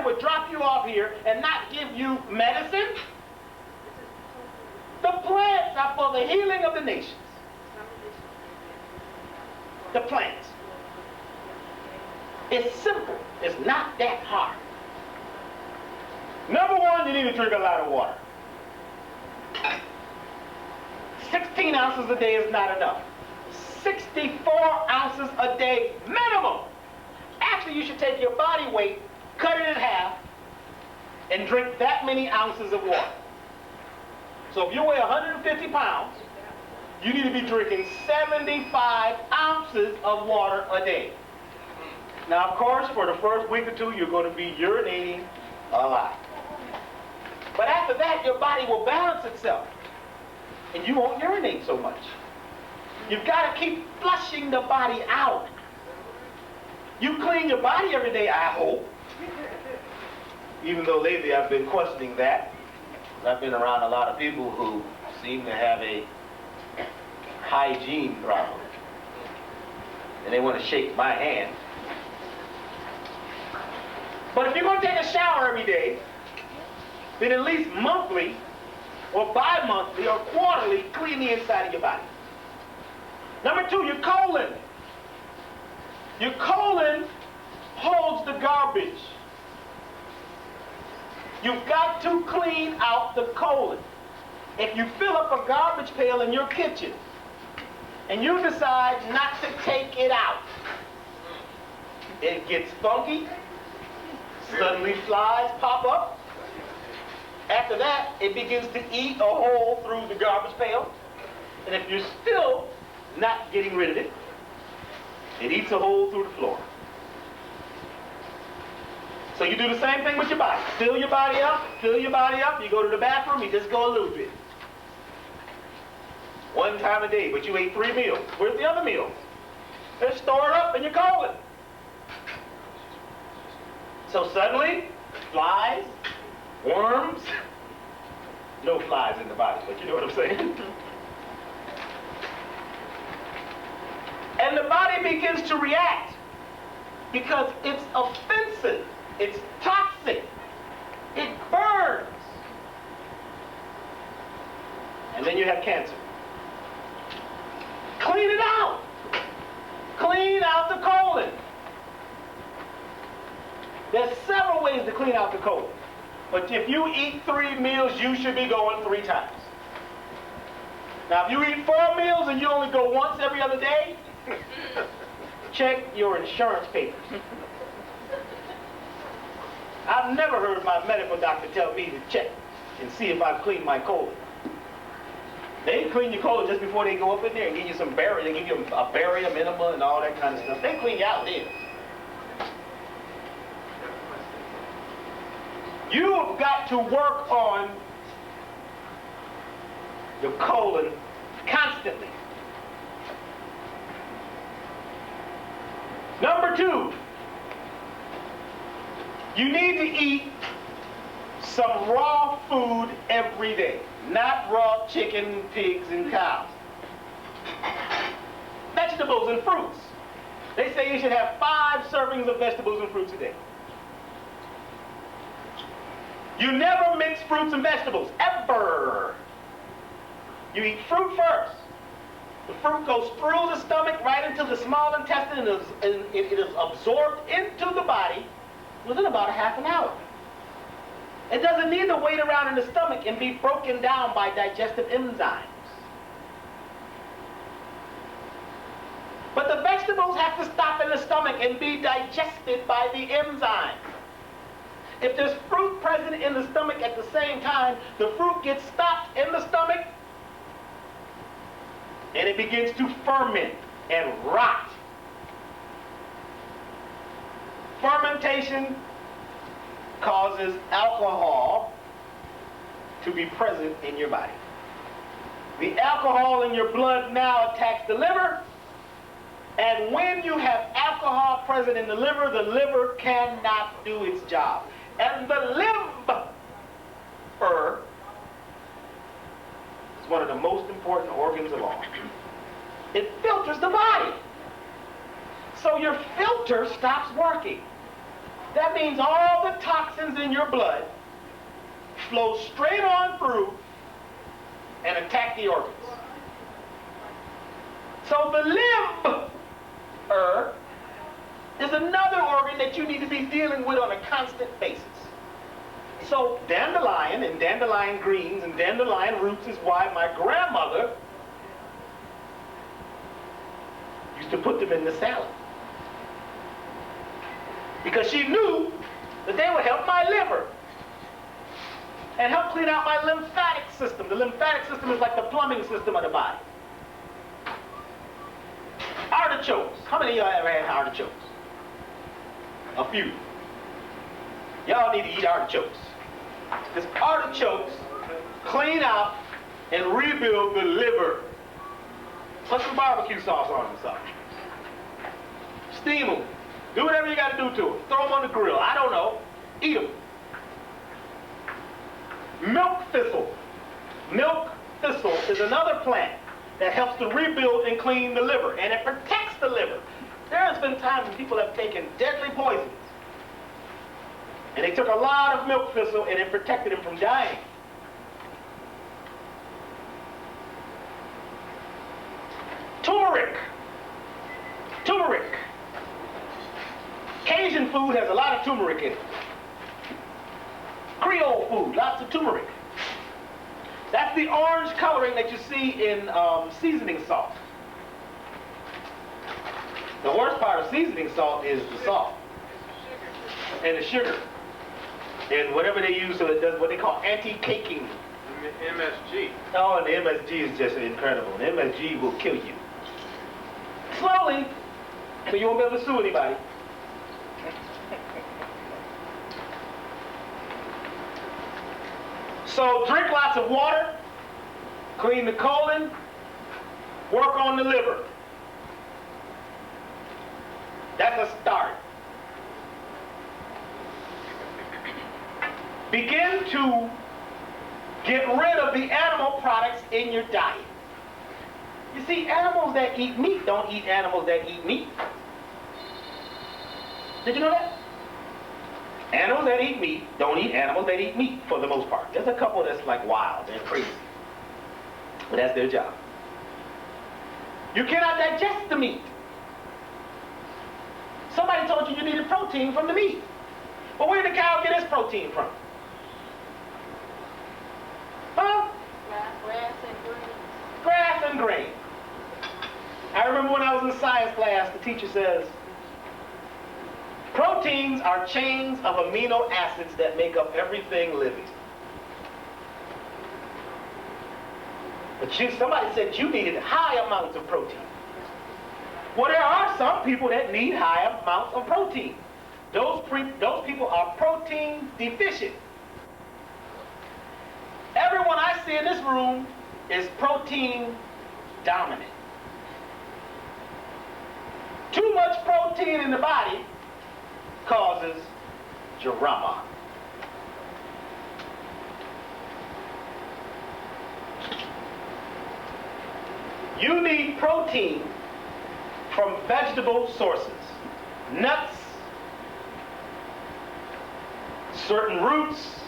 Creator would drop you off here and not give you medicine? The plants are for the healing of the nations. The plants. It's simple. It's not that hard. Number one, you need to drink a lot of water. 16 ounces a day is not enough. 64 ounces a day minimum. Actually, you should take your body weight, cut it in half, and drink that many ounces of water. So if you weigh 150 pounds, you need to be drinking 75 ounces of water a day. Now, of course, for the first week or two, you're going to be urinating a lot. But after that, your body will balance itself, and you won't urinate so much. You've got to keep flushing the body out. You clean your body every day, I hope. Even though lately I've been questioning that. I've been around a lot of people who seem to have a hygiene problem. And they want to shake my hand. But if you're going to take a shower every day, then at least monthly or bi-monthly or quarterly, clean the inside of your body. Number two, your colon. Your colon holds the garbage. You've got to clean out the colon. If you fill up a garbage pail in your kitchen and you decide not to take it out, it gets funky, suddenly flies pop up. After that, it begins to eat a hole through the garbage pail. And if you're still not getting rid of it, it eats a hole through the floor. So you do the same thing with your body. Fill your body up, you go to the bathroom, you just go a little bit. One time a day, but you ate 3 meals. Where's the other meals? They're stored up in your colon. So suddenly, flies, worms, no flies in the body, but you know what I'm saying? And the body begins to react because it's offensive. It's toxic. It burns. And then you have cancer. Clean it out. Clean out the colon. There's several ways to clean out the colon. But if you eat 3 meals, you should be going 3 times. Now, if you eat 4 meals and you only go once every other day, check your insurance papers. I've never heard my medical doctor tell me to check and see if I've cleaned my colon. They clean your colon just before they go up in there and give you some barium. They give you a barium enema and all that kind of stuff. They clean you out there. You've got to work on your colon constantly. Number 2, you need to eat some raw food every day, not raw chicken, pigs, and cows. Vegetables and fruits. They say you should have 5 servings of vegetables and fruits a day. You never mix fruits and vegetables, ever. You eat fruit first. The fruit goes through the stomach right into the small intestine, and it is absorbed into the body within about a half an hour. It doesn't need to wait around in the stomach and be broken down by digestive enzymes. But the vegetables have to stop in the stomach and be digested by the enzymes. If there's fruit present in the stomach at the same time, the fruit gets stopped in the stomach and it begins to ferment and rot. Fermentation causes alcohol to be present in your body. The alcohol in your blood now attacks the liver, and when you have alcohol present in the liver cannot do its job. And the liver is one of the most important organs of all. It filters the body. So your filter stops working. That means all the toxins toxins in your blood flow straight on through and attack the organs. So the liver is another organ that you need to be dealing with on a constant basis. So dandelion and dandelion greens and dandelion roots is why my grandmother used to put them in the salad. Because she knew that they would help my liver and help clean out my lymphatic system. The lymphatic system is like the plumbing system of the body. Artichokes. How many of y'all ever had artichokes? A few. Y'all need to eat artichokes. Because artichokes clean out and rebuild the liver. Put some barbecue sauce on them or something. Steam them. Do whatever you got to do to them. Throw them on the grill. I don't know. Eat them. Milk thistle. Milk thistle is another plant that helps to rebuild and clean the liver, and it protects the liver. There has been times when people have taken deadly poisons, and they took a lot of milk thistle and it protected them from dying. Turmeric. Turmeric. Cajun food has a lot of turmeric in it. Creole food, lots of turmeric. That's the orange coloring that you see in seasoning salt. The worst part of seasoning salt is the salt and the sugar and whatever they use, so it does what they call anti-caking. MSG. Oh, and the MSG is just incredible. The MSG will kill you. Slowly, so you won't be able to sue anybody. So drink lots of water, clean the colon, work on the liver. That's a start. Begin to get rid of the animal products in your diet. You see, animals that eat meat don't eat animals that eat meat. Did you know that? Animals that eat meat don't eat animals that eat meat for the most part. There's a couple that's like wild and crazy. But that's their job. You cannot digest the meat. Somebody told you you needed protein from the meat. But where did the cow get its protein from? Huh? Grass and grain. Grass and grain. I remember when I was in science class, the teacher says, proteins are chains of amino acids that make up everything living. But somebody said you needed high amounts of protein. Well, there are some people that need high amounts of protein. Those people are protein deficient. Everyone I see in this room is protein dominant. Too much protein in the body causes drama. You need protein from vegetable sources. Nuts, certain roots,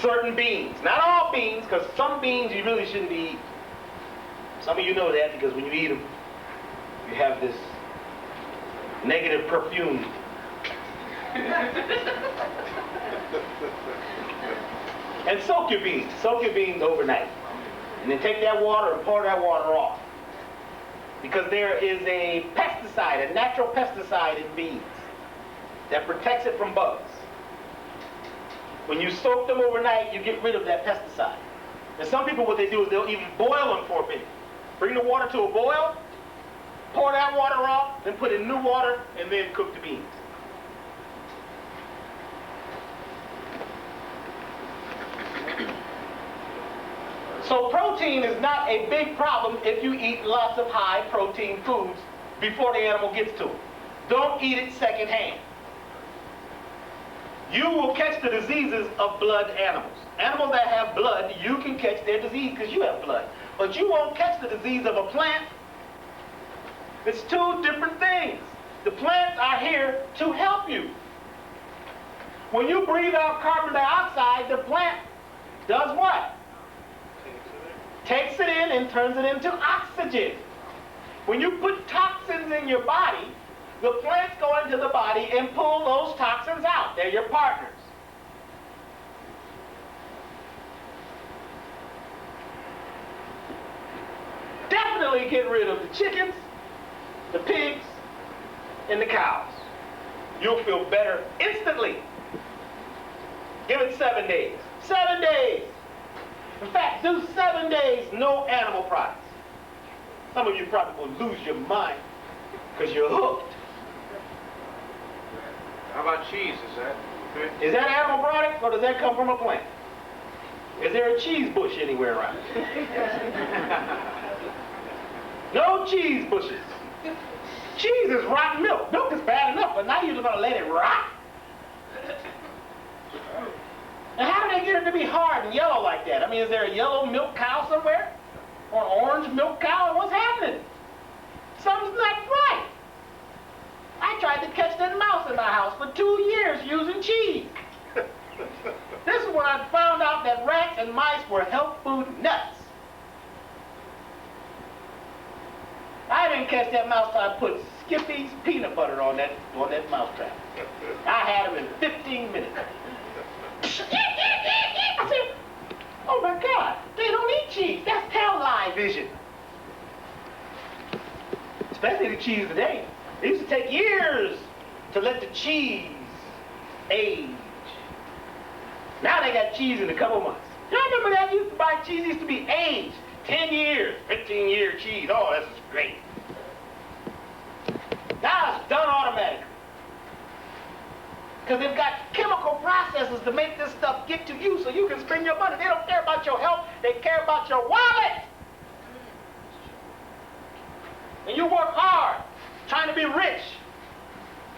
certain beans. Not all beans, because some beans you really shouldn't be eating. Some of you know that because when you eat them, you have this negative perfume. And soak your beans. Soak your beans overnight. And then take that water and pour that water off. Because there is a pesticide, a natural pesticide in beans that protects it from bugs. When you soak them overnight, you get rid of that pesticide. And some people, what they do is they'll even boil them for a minute. Bring the water to a boil, pour that water off, then put in new water, and then cook the beans. So protein is not a big problem if you eat lots of high protein foods before the animal gets to it. Don't eat it secondhand. You will catch the diseases of blood animals. Animals that have blood, you can catch their disease because you have blood. But you won't catch the disease of a plant. It's two different things. The plants are here to help you. When you breathe out carbon dioxide, the plant does what? Takes it in and turns it into oxygen. When you put toxins in your body, the plants go into the body and pull those toxins out. They're your partners. Definitely get rid of the chickens, the pigs, and the cows. You'll feel better instantly. Give it 7 days. 7 days. In fact, do 7 days, no animal products. Some of you probably will lose your mind because you're hooked. How about cheese? Is that okay? Is that animal product or does that come from a plant? Is there a cheese bush anywhere around? No cheese bushes. Cheese is rotten milk. Milk is bad enough, but now you're going to let it rot? And how do they get it to be hard and yellow like that? I mean, is there a yellow milk cow somewhere? Or an orange milk cow? What's happening? Something's not right. I tried to catch that mouse in my house for 2 years using cheese. This is when I found out that rats and mice were health food nuts. I didn't catch that mouse till I put Skippy's peanut butter on that mouse trap. I had him in 15 minutes. I said, oh my God, they don't eat cheese. That's tail line vision. Especially the cheese today. It used to take years to let the cheese age. Now they got cheese in a couple months. You remember that? You used to buy cheese, used to be aged. 10 years, 15-year cheese. Oh, this is great. Now it's done automatically. Because they've got chemical processes to make this stuff get to you so you can spend your money. They don't care about your health, they care about your wallet. And you work hard, trying to be rich.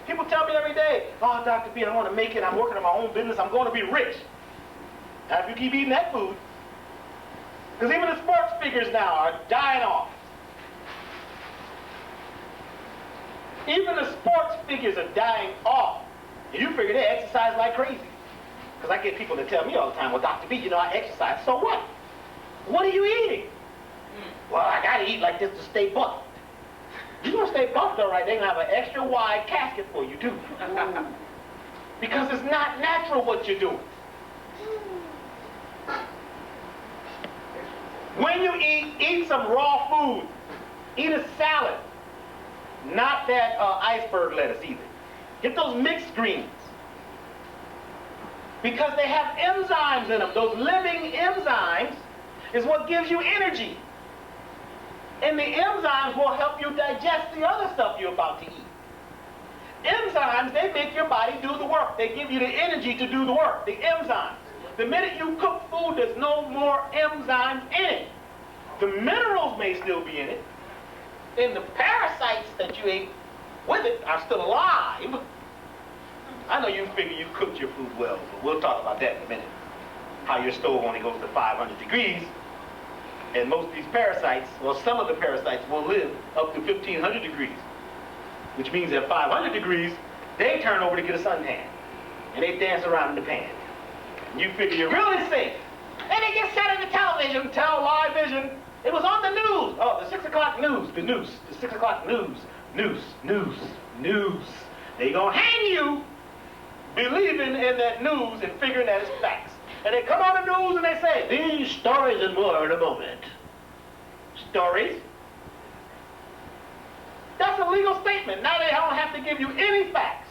People tell me every day, oh, Dr. B, I want to make it. I'm working on my own business. I'm going to be rich. Now, if you keep eating that food, because even the sports figures now are dying off. Even the sports figures are dying off. And you figure they exercise like crazy. Because I get people that tell me all the time, well, Dr. B, you know, I exercise. So what? What are you eating? Well, I got to eat like this to stay buffed. You're going to stay buffed, all right. They're going to have an extra wide casket for you, too. Because it's not natural what you're doing. When you eat some raw food. Eat a salad. Not that iceberg lettuce either. Get those mixed greens. Because they have enzymes in them. Those living enzymes is what gives you energy. And the enzymes will help you digest the other stuff you're about to eat. Enzymes, they make your body do the work. They give you the energy to do the work, the enzymes. The minute you cook food, there's no more enzymes in it. The minerals may still be in it, and the parasites that you ate with it are still alive. I know you figure you cooked your food well, but we'll talk about that in a minute. How your stove only goes to 500 degrees, and most of these parasites, well, some of the parasites will live up to 1500 degrees, which means at 500 degrees, they turn over to get a suntan, and they dance around in the pan. And you figure you're really safe. And they get set on the television, live vision. It was on the news. Oh, the 6 o'clock news, the 6 o'clock news. They gonna hang you believing in that news and figuring that it's facts. And they come on the news and they say, these stories and more in a moment. Stories? That's a legal statement. Now they don't have to give you any facts.